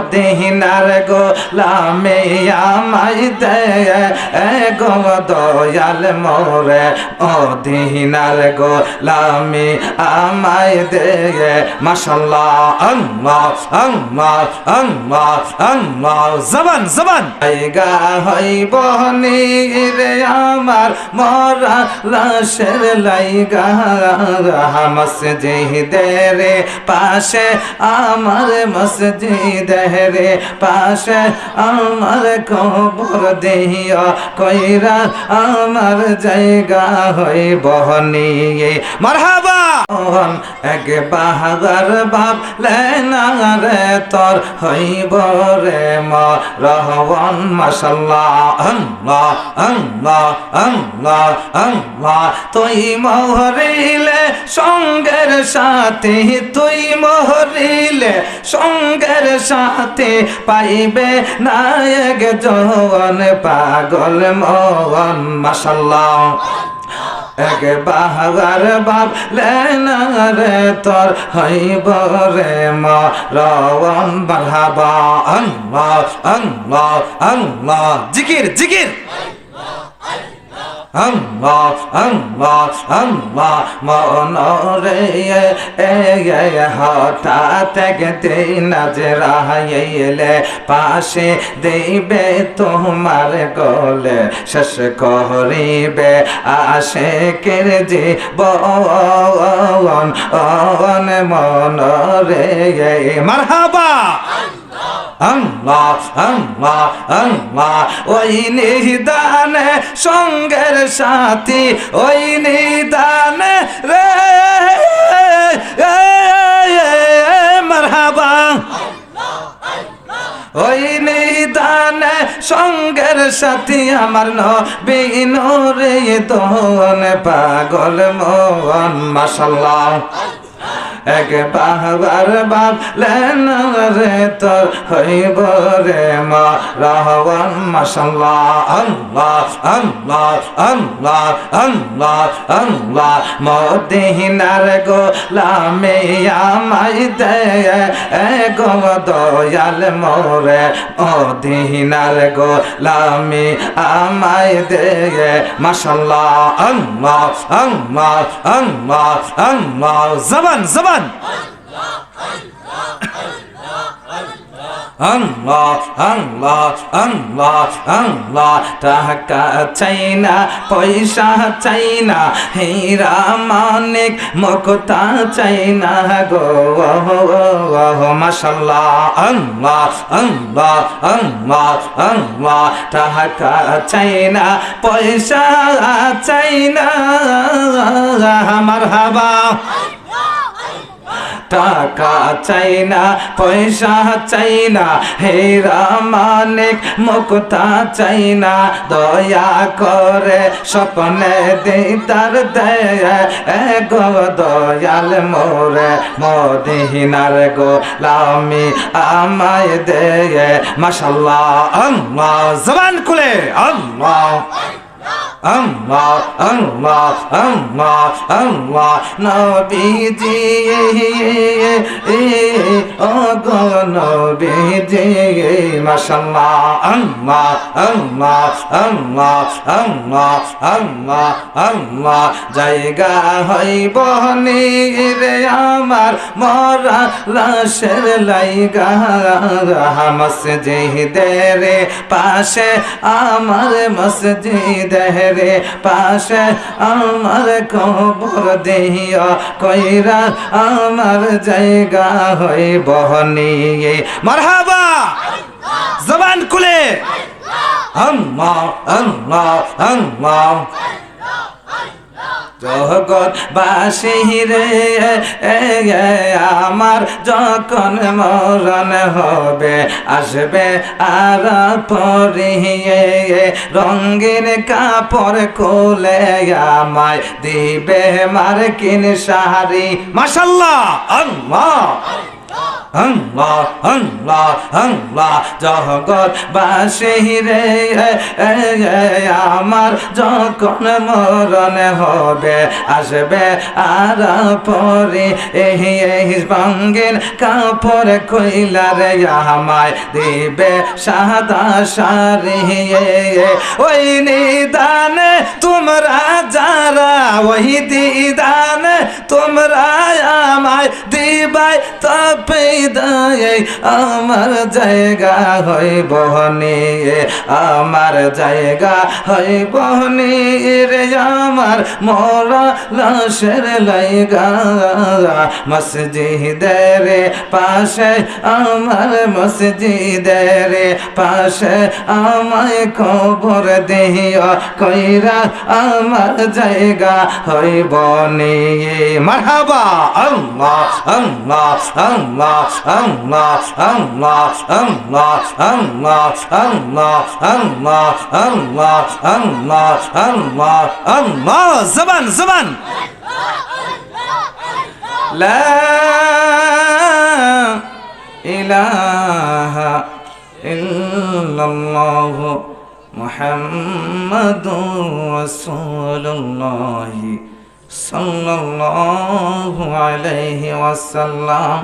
মদিনার গোলামি আমায় দে গো দয়াল মোরে মদিনার গোলামি আমায় দে মাশাআল্লাহ আল্লাহ আল্লাহ আল্লাহ আল্লাহ জবান জবান জায়গা হইব রে আমার মরা লাশের লাইগা মসজিদের পাশে আমার মসজিদের পাশে আমার কবর দিও কইরা আমার জায়গা হইব নিয়ে মারহাবা এক বাহাদুর বাপ লেনা রে তোর হইব রে মরহবন মাশাআল্লাহ আল্লাহ আল্লাহ আল্লাহ আল্লাহ তুই মহরিলে সঙ্গের সাথে তুই মহরিলে সঙ্গের সাথে পাইবে নায়ক জওয়ান পাগল মোহন মাশাআল্লাহ এক বাহাদুর বাপ লেনা রে তোর হইব রে মরহবন মারহাবা আল্লাহ আল্লাহ আল্লাহ জিকির জিকির আল্লাহ আল্লাহ আল্লাহ মনরে হঠাৎ একদিন আজরাইলে পাশে দেবে তোমার গলে শেষ করিবে আশিকের জীবন মনরে মারহাবা আল্লাহ আল্লাহ আল্লাহ ওই নিদানে সঙ্গের সাথী ওই নিদানে রে মারহাবা ওই নিদানে সঙ্গের সাথী আমার নবী নূরে দোন পাগল মোহন মাশাআল্লাহ এক বাহাদুর বাপ লেনা রে তোর হইব রে মরহবন মাশাআল্লাহ আল্লাহ আল্লাহ আল্লাহ আল্লাহ আল্লাহ মদিনার গোলামি আমায় দে গো দয়াল মোরে মদিনার গোলামি আমায় দে মাশাআল্লাহ আল্লাহ আল্লাহ আল্লাহ আল্লাহ জবান জবান আল্লাহ আল্লাহ আল্লাহ আল্লাহ টাকা চাই না পয়সা চাই না হীরা মানিক মুক্তা চাই না গো মাশাআল্লাহ আল্লাহ আল্লাহ আল্লাহ আল্লাহ টাকা চাই না পয়সা চাই না মারহাবা টাকা চাই না পয়সা চাই না হীরা মানিক মুক্তা চাই না দয়া করে স্বপ্নে দিদার দে গো দয়াল মোরে মদিনার গোলামি আমায় দে মাশাআল্লাহ আল্লাহ জবান খুলে আল্লাহ আল্লাহ আল্লাহ আল্লাহ আল্লাহ নবীজি ও গো নবীজি মাশাআল্লাহ আল্লাহ আল্লাহ আল্লাহ আল্লাহ আল্লাহ আল্লাহ জায়গা হইব রে আমার মরা লাশের লাইগা মসজিদের পাশে আমার মসজিদের পাশে আমার কবর দিও কইরা আমার জায়গা হইব নিয়ে মারহাবা জবান খুলে আল্লাহ আল্লাহ আল্লাহ জগৎবাসী রে আমার যখন মরণ হবে আসবে আর পরিয়ে রঙিন কাপড় খুলে আমায় দিবে মার্কিন শাড়ি মাশাআল্লাহ আল্লাহ আল্লাহ আল্লাহ আল্লাহ জগৎবাসী রে আমার যখন মরণ হবে আসবে আর পরে এই রঙিন কাপড় কইলা রে আমায় দিবে সাদা শাড়ি ওই নিদানে তোমরা যারা ওই দিদানে তোমরা আমায় দিবাই তবে আমার জায়গা হইব নিয়ে আমার জায়গা হইব রে আমার মরা লাশের লাইগা মসজিদের পাশে আমার মসজিদের পাশে আমায় কবর দিও কইরা আমার জায়গা হইব নিয়ে মারহাবা আল্লাহ আল্লাহ আল্লাহ আল্লাহ আল্লাহ আল্লাহ আল্লাহ আল্লাহ আল্লাহ আল্লাহ আল্লাহ আল্লাহ আল্লাহ জবান জবান লা ইলাহা ইল্লাল্লাহ মুহাম্মাদুর রাসূলুল্লাহ সাল্লাল্লাহু আলাইহি ওয়াসাল্লাম।